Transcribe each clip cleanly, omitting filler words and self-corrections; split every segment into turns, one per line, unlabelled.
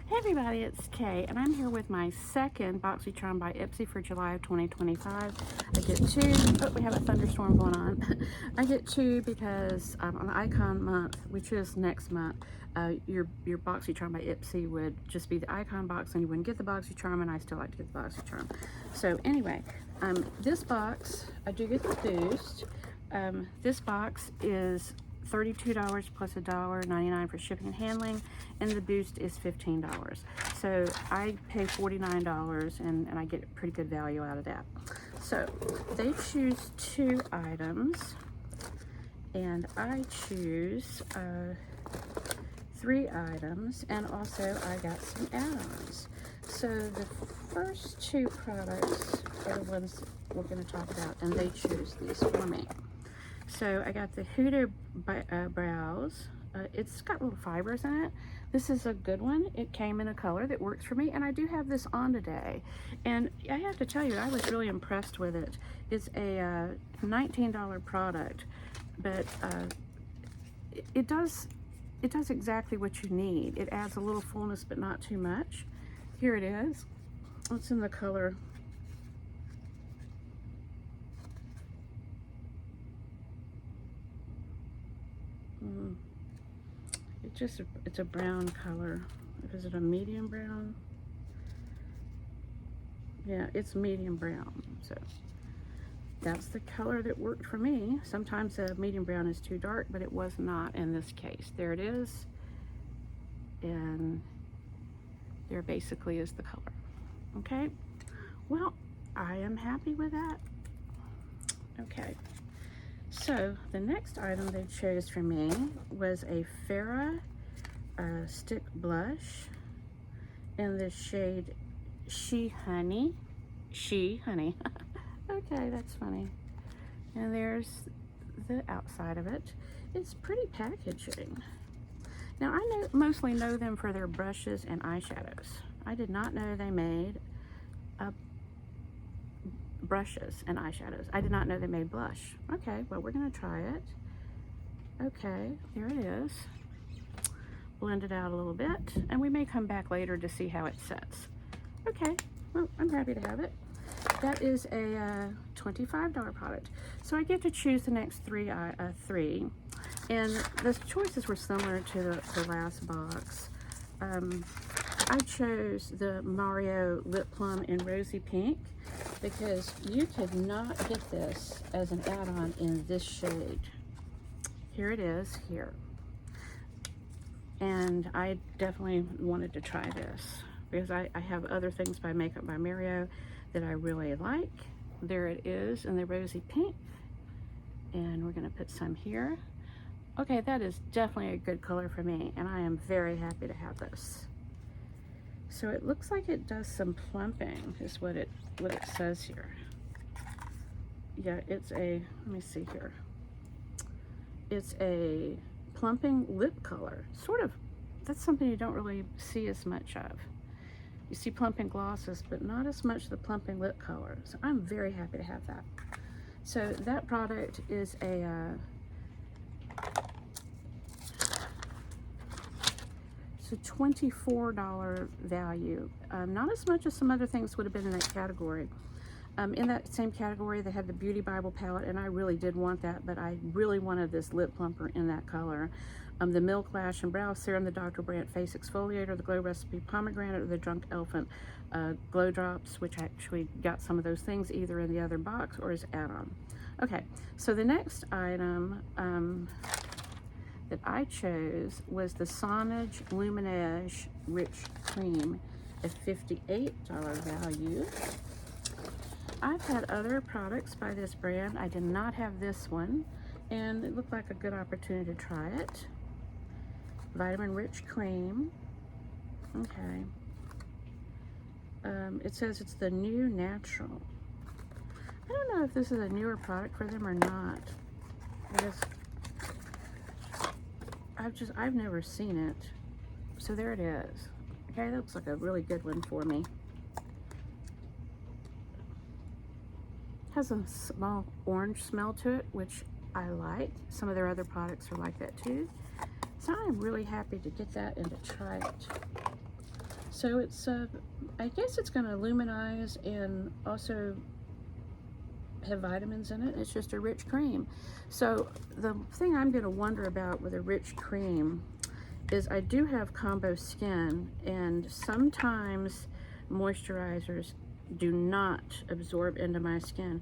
Hey everybody, it's Kay, and I'm here with my second Boxycharm by Ipsy for July of 2025. I get two, we have a thunderstorm going on. I get two because on Icon Month, which is next month, your Boxycharm by Ipsy would just be the Icon box and you wouldn't get the Boxycharm, and I still like to get the Boxycharm. So anyway, this box, I do get the boost. This box is $32 plus $1.99 for shipping and handling, and the boost is $15. So I pay $49 and I get a pretty good value out of that. So they choose 2 items and I choose 3 items, and also I got some add-ons. So the first 2 products are the ones we're going to talk about, and they choose these for me. So I got the Huda brows. It's got little fibers in it. This is a good one. It came in a color that works for me, and I do have this on today. And I have to tell you, I was really impressed with it. It's a $19 product, but it does exactly what you need. It adds a little fullness, but not too much. Here it is. It's in the color it's a brown color. Is it a medium brown? Yeah, it's medium brown. So that's the color that worked for me. Sometimes a medium brown is too dark, but it was not in this case. There it is, and there basically is the color. Okay, well, I am happy with that. Okay, so the next item they chose for me was a Farrah stick blush in the shade She Honey. Okay, that's funny. And there's the outside of it. It's pretty packaging. Now I mostly know them for their brushes and eyeshadows. I did not know they made brushes and eyeshadows. I did not know they made blush. Okay, well, we're gonna try it. Okay, there it is. Blend it out a little bit, and we may come back later to see how it sets. Okay, well, I'm happy to have it. That is a $25 product. So I get to choose the next three, and the choices were similar to the last box. I chose the Mario Lip Plum in Rosy Pink because you could not get this as an add-on in this shade. Here it is here. And I definitely wanted to try this because I have other things by Makeup by Mario that I really like. There it is in the Rosy Pink. And we're gonna put some here. Okay, that is definitely a good color for me, and I am very happy to have this. So it looks like it does some plumping, is what it says here. Yeah, it's a, let me see here. It's a plumping lip color. Sort of, that's something you don't really see as much of. You see plumping glosses, but not as much the plumping lip color. So I'm very happy to have that. So that product is a, it's a $24 value. Not as much as some other things would have been in that category. In that same category, they had the Beauty Bible palette, and I really did want that, but I really wanted this lip plumper in that color. The Milk Lash and Brow Serum, the Dr. Brandt Face Exfoliator, the Glow Recipe Pomegranate, or the Drunk Elephant Glow Drops, which I actually got some of those things either in the other box or as add-on. Okay, so the next item that I chose was the Sonage Luminage Rich Cream, a $58 value. I've had other products by this brand. I did not have this one, and it looked like a good opportunity to try it. Vitamin Rich Cream. Okay. It says it's the new natural. I don't know if this is a newer product for them or not. I've never seen it. So there it is. Okay, that looks like a really good one for me. Has a small orange smell to it, which I like. Some of their other products are like that too. So I'm really happy to get that and to try it. So it's, I guess it's going to luminize and also have vitamins in it. It's just a rich cream. So the thing I'm going to wonder about with a rich cream is I do have combo skin, and sometimes moisturizers do not absorb into my skin.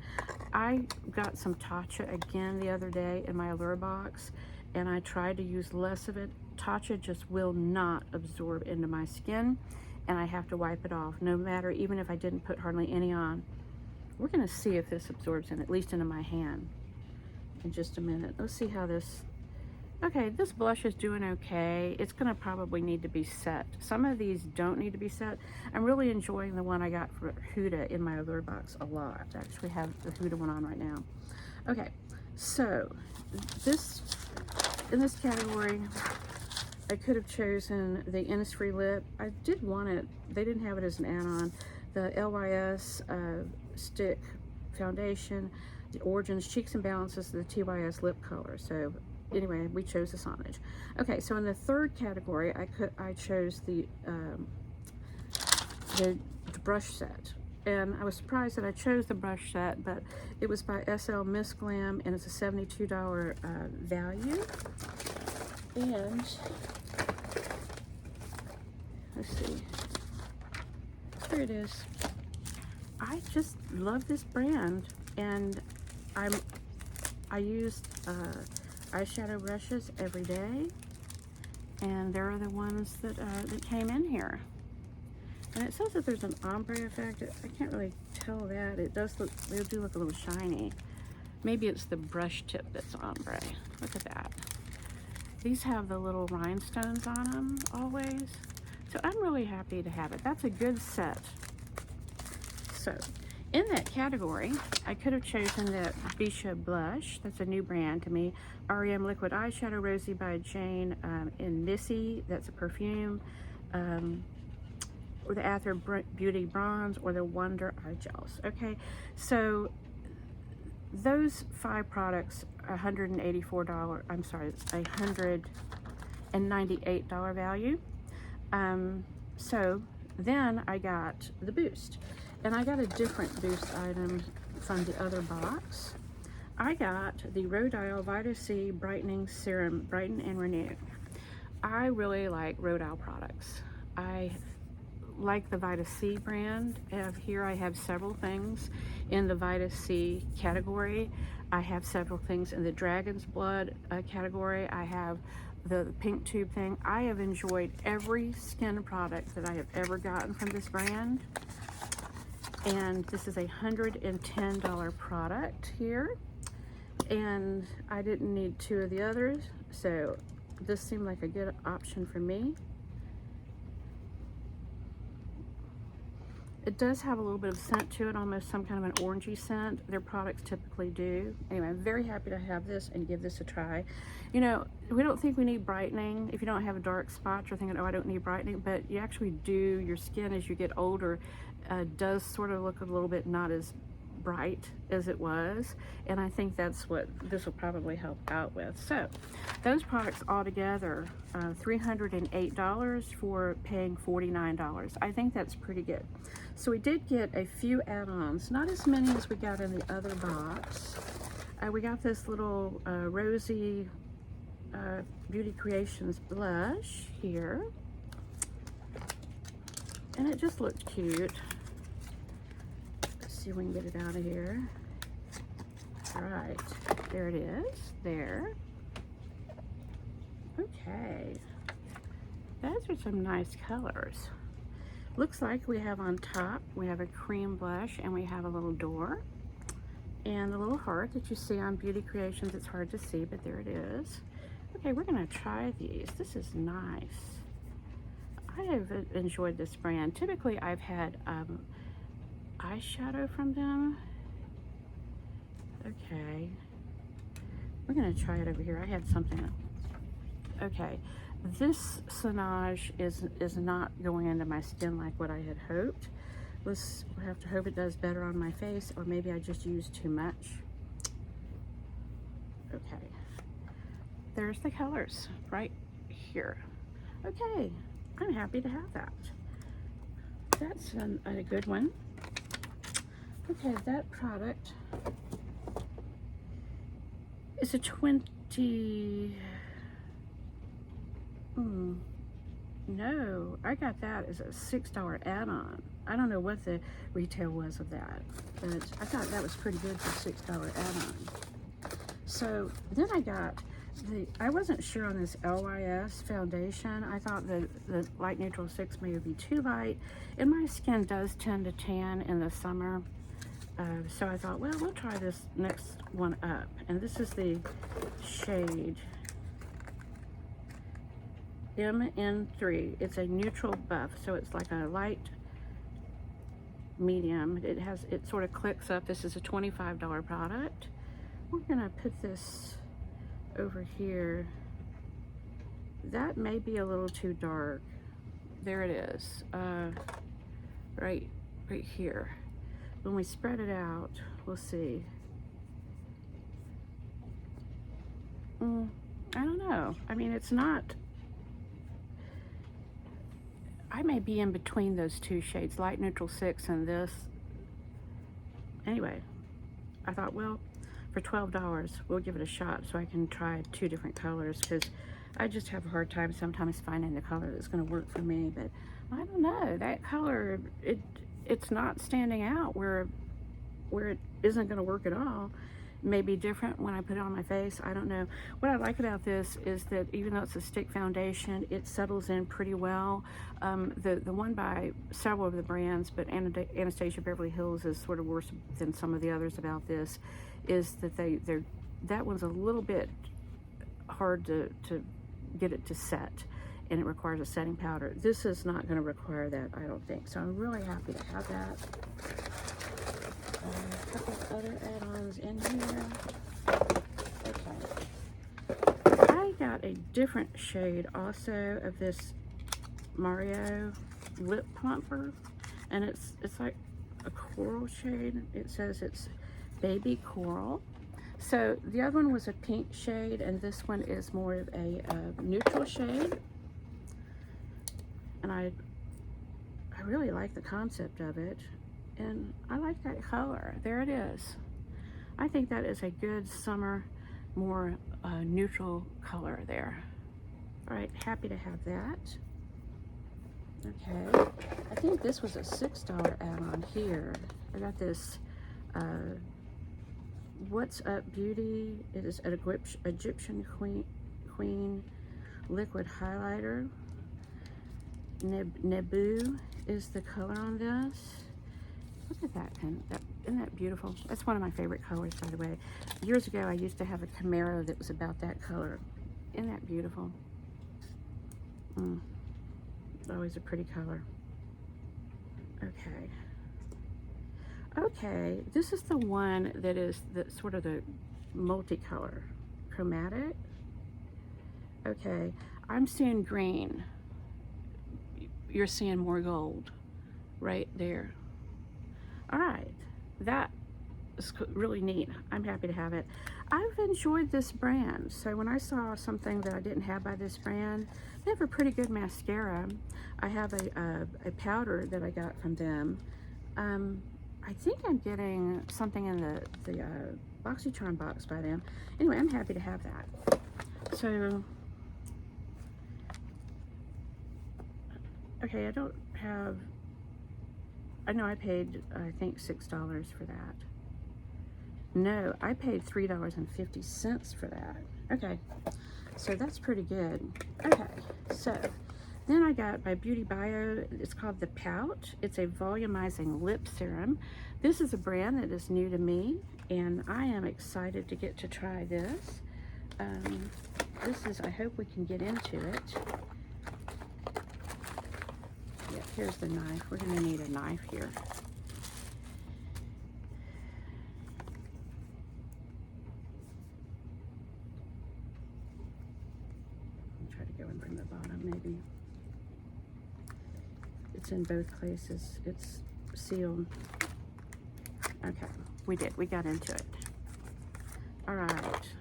I got some Tatcha again the other day in my Allure box, and I tried to use less of it. Tatcha just will not absorb into my skin, and I have to wipe it off, no matter, even if I didn't put hardly any on. We're gonna see if this absorbs in, at least into my hand, in just a minute. Let's see how this, okay, this blush is doing okay. It's gonna probably need to be set. Some of these don't need to be set. I'm really enjoying the one I got for Huda in my Allure box a lot. I actually have the Huda one on right now. Okay, so this, in this category, I could have chosen the Innisfree lip. I did want it, they didn't have it as an add-on. The LYS stick foundation, the Origins Cheeks and Balances, the TYS lip color. So anyway, we chose the Sonage. Okay, so in the third category, I chose the brush set. And I was surprised that I chose the brush set, but it was by SL Miss Glam, and it's a $72 value. And let's see, here it is. I just love this brand, and I use eyeshadow brushes every day, and there are the ones that that came in here. And it says that there's an ombre effect. I can't really tell that. It does look, they do look a little shiny. Maybe it's the brush tip that's ombre. Look at that. These have the little rhinestones on them always. So I'm really happy to have it. That's a good set. So in that category, I could have chosen the Bisha blush. That's a new brand to me. REM Liquid Eyeshadow Rosy by Jane in Missy. That's a perfume. Or the Ather Beauty Bronze, or the Wonder Eye Gels. Okay, so those 5 products, $184, I'm sorry, $198 value. So then I got the Boost, and I got a different Boost item from the other box. I got the Rhodile Vita C Brightening Serum, Brighten and Renew. I really like Rhodile products. I like the Vita C brand. Here I have several things in the Vita C category. I have several things in the Dragon's Blood category. I have the pink tube thing. I have enjoyed every skin product that I have ever gotten from this brand. And this is a $110 product here. And I didn't need 2 of the others, so this seemed like a good option for me. It does have a little bit of scent to it, almost some kind of an orangey scent. Their products typically do. Anyway, I'm very happy to have this and give this a try. You know, we don't think we need brightening. If you don't have a dark spot, you're thinking, oh, I don't need brightening, but you actually do. Your skin, as you get older, does sort of look a little bit not as bright as it was, and I think that's what this will probably help out with. So those products all together, $308 for paying $49. I think that's pretty good. So we did get a few add-ons, not as many as we got in the other box. We got this little Rosy Beauty Creations blush here, and it just looked cute. See if we can get it out of here. All right, there it is, there. Okay, those are some nice colors. Looks like we have on top, we have a cream blush, and we have a little door. And the little heart that you see on Beauty Creations, it's hard to see, but there it is. Okay, we're gonna try these. This is nice. I have enjoyed this brand. Typically, I've had eyeshadow from them. Okay, we're gonna try it over here. I had something. Okay, this Sonage is not going into my skin like what I had hoped. We'll have to hope it does better on my face, or maybe I just used too much. Okay, there's the colors right here. Okay, I'm happy to have that. that's a good one. Okay, that product is a 20. No, I got that as a $6 add-on. I don't know what the retail was of that, but I thought that was pretty good for $6 add-on. So then I got I wasn't sure on this LYS foundation. I thought the light neutral 6 may be too light, and my skin does tend to tan in the summer. So I thought, well, we'll try this next one up. And this is the shade MN3. It's a neutral buff, so it's like a light medium. It sort of clicks up. This is a $25 product. We're gonna put this over here. That may be a little too dark. There it is, right here. When we spread it out, we'll see. I don't know. I mean, it's not. I may be in between those two shades, light neutral 6 and this. Anyway, I thought, well, for $12, we'll give it a shot so I can try 2 different colors, because I just have a hard time sometimes finding the color that's going to work for me. But I don't know, that color, it's not standing out where it isn't going to work at all. It may be different when I put it on my face. I don't know. What I like about this is that even though it's a stick foundation, it settles in pretty well. The one by several of the brands, but Anastasia Beverly Hills is sort of worse than some of the others about this, is that that one's a little bit hard to get it to set, and it requires a setting powder. This is not going to require that, I don't think. So I'm really happy to have that. A couple of other add-ons in here. Okay. I got a different shade also of this Mario lip plumper, and it's like a coral shade. It says it's baby coral. So the other one was a pink shade, and this one is more of a neutral shade. And I really like the concept of it, and I like that color. There it is. I think that is a good summer, more neutral color there. All right, happy to have that. Okay, I think this was a $6 add-on here. I got this What's Up Beauty. It is an Egyptian Queen liquid highlighter. Nebu is the color on this. Look at that pen. Isn't that beautiful? That's one of my favorite colors, by the way. Years ago, I used to have a Camaro that was about that color. Isn't that beautiful? Always a pretty color. Okay. Okay, this is the one that is sort of the multicolor, chromatic. Okay, I'm seeing green. You're seeing more gold right there. All right, that is really neat. I'm happy to have it. I've enjoyed this brand. So when I saw something that I didn't have by this brand, they have a pretty good mascara. I have a powder that I got from them. I think I'm getting something in the Boxycharm box by them. Anyway, I'm happy to have that. So, okay, I know I paid, I think, $6 for that. No, I paid $3.50 for that. Okay, so that's pretty good. Okay, so then I got by Beauty Bio, it's called The Pout. It's a volumizing lip serum. This is a brand that is new to me, and I am excited to get to try this. I hope we can get into it. Yeah, here's the knife. We're gonna need a knife here. I'll try to go in from the bottom, maybe. It's in both places. It's sealed. Okay, we got into it. All right.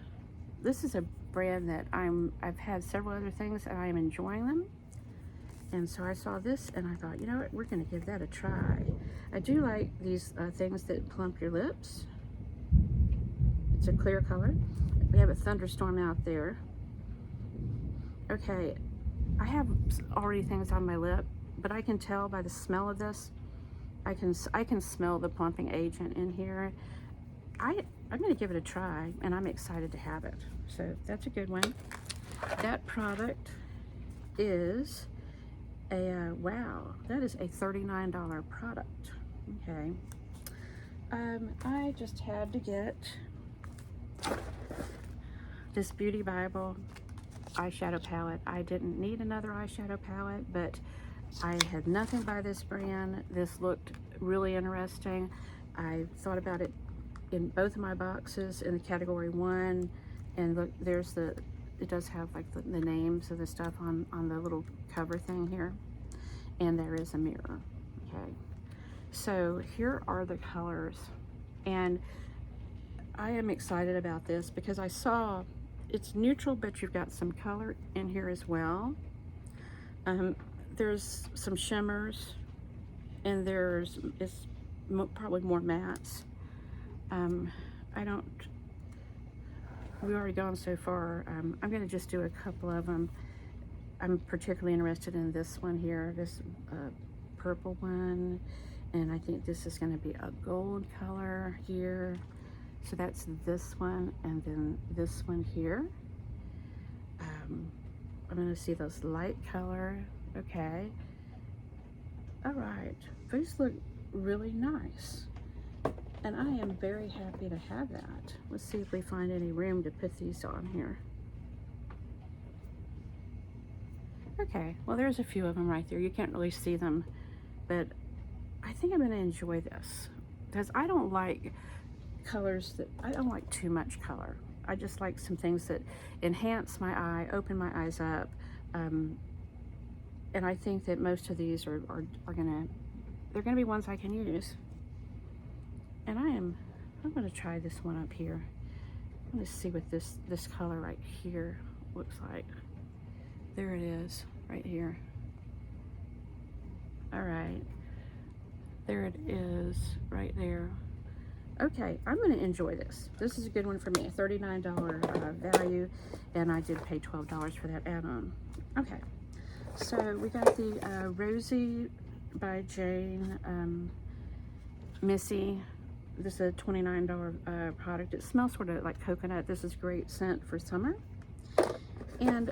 This is a brand that I've had several other things and I am enjoying them. And so I saw this and I thought, you know what, we're gonna give that a try. I do like these things that plump your lips. It's a clear color. We have a thunderstorm out there. Okay, I have already things on my lip, but I can tell by the smell of this, I can smell the plumping agent in here. I'm gonna give it a try, and I'm excited to have it. So that's a good one. That product is wow, that is a $39 product. Okay. I just had to get this Beauty Bible eyeshadow palette. I didn't need another eyeshadow palette, but I had nothing by this brand. This looked really interesting. I thought about it in both of my boxes in the category 1, and look, there's the, it does have like the names of the stuff on the little cover thing here, and there is a mirror. Okay, so here are the colors, and I am excited about this because I saw it's neutral, but you've got some color in here as well. There's some shimmers, and it's probably more mattes. We've already gone so far. I'm gonna just do a couple of them. I'm particularly interested in this one here, this purple one, and I think this is gonna be a gold color here. So that's this one, and then this one here. I'm gonna see those light color. Okay. All right, these look really nice, and I am very happy to have that. Let's see if we find any room to put these on here. Okay, well, there's a few of them right there. You can't really see them, but I think I'm gonna enjoy this because I don't like colors I don't like too much color. I just like some things that enhance my eye, open my eyes up, and I think that most of these are they're gonna be ones I can use. And I'm gonna try this one up here. I'm gonna see what this color right here looks like. There it is, right here. All right, there it is, right there. Okay, I'm gonna enjoy this. This is a good one for me, a $39 value, and I did pay $12 for that add-on. Okay, so we got the Rosie by Jane Missy. This is a $29 product. It smells sort of like coconut. This is great scent for summer. And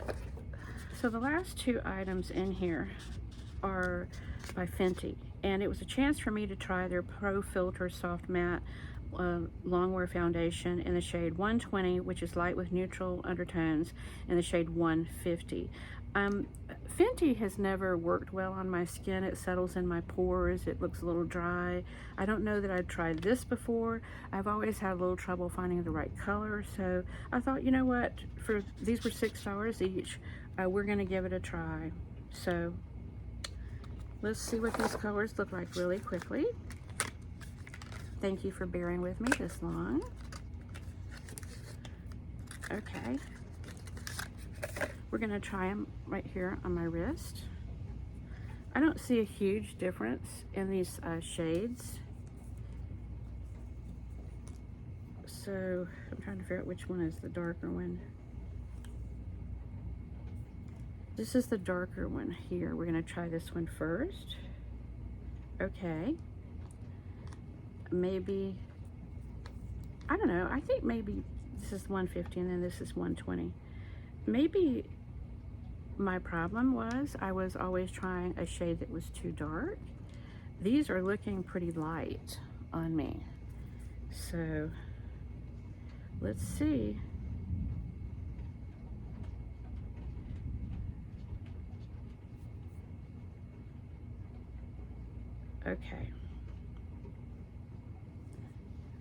so the last two items in here are by Fenty, and it was a chance for me to try their Pro Filter Soft Matte Longwear Foundation in the shade 120, which is light with neutral undertones, in the shade 150. Fenty has never worked well on my skin. It settles in my pores. It looks a little dry. I don't know that I've tried this before. I've always had a little trouble finding the right color, so I thought, you know what, these were $6 each. We're gonna give it a try. So let's see what these colors look like really quickly. Thank you for bearing with me this long. Okay. We're gonna try them right here on my wrist. I don't see a huge difference in these shades. So I'm trying to figure out which one is the darker one. This is the darker one here. We're gonna try this one first. Okay. Maybe, I don't know, I think maybe this is 150 and then this is 120. Maybe my problem was I was always trying a shade that was too dark. These are looking pretty light on me. So let's see. Okay.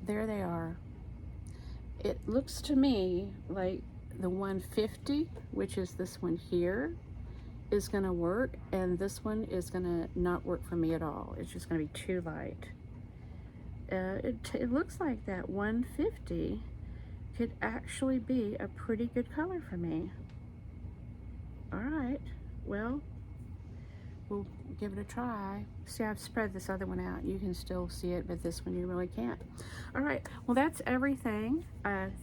There they are. It looks to me like the 150, which is this one here, is gonna work, and this one is gonna not work for me at all. It's just gonna be too light. It looks like that 150 could actually be a pretty good color for me. All right, well, we'll give it a try. See, I've spread this other one out. You can still see it, but this one you really can't. All right, well, that's everything.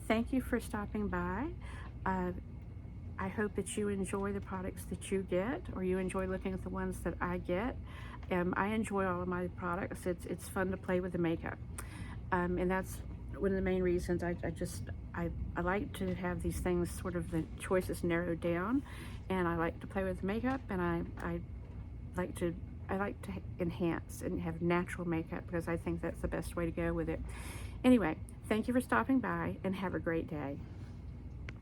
Thank you for stopping by. I hope that you enjoy the products that you get, or you enjoy looking at the ones that I get. I enjoy all of my products. It's fun to play with the makeup. And that's one of the main reasons I like to have these things, sort of the choices narrowed down, and I like to play with makeup, and I like to enhance and have natural makeup, because I think that's the best way to go with it. Anyway, thank you for stopping by, and have a great day.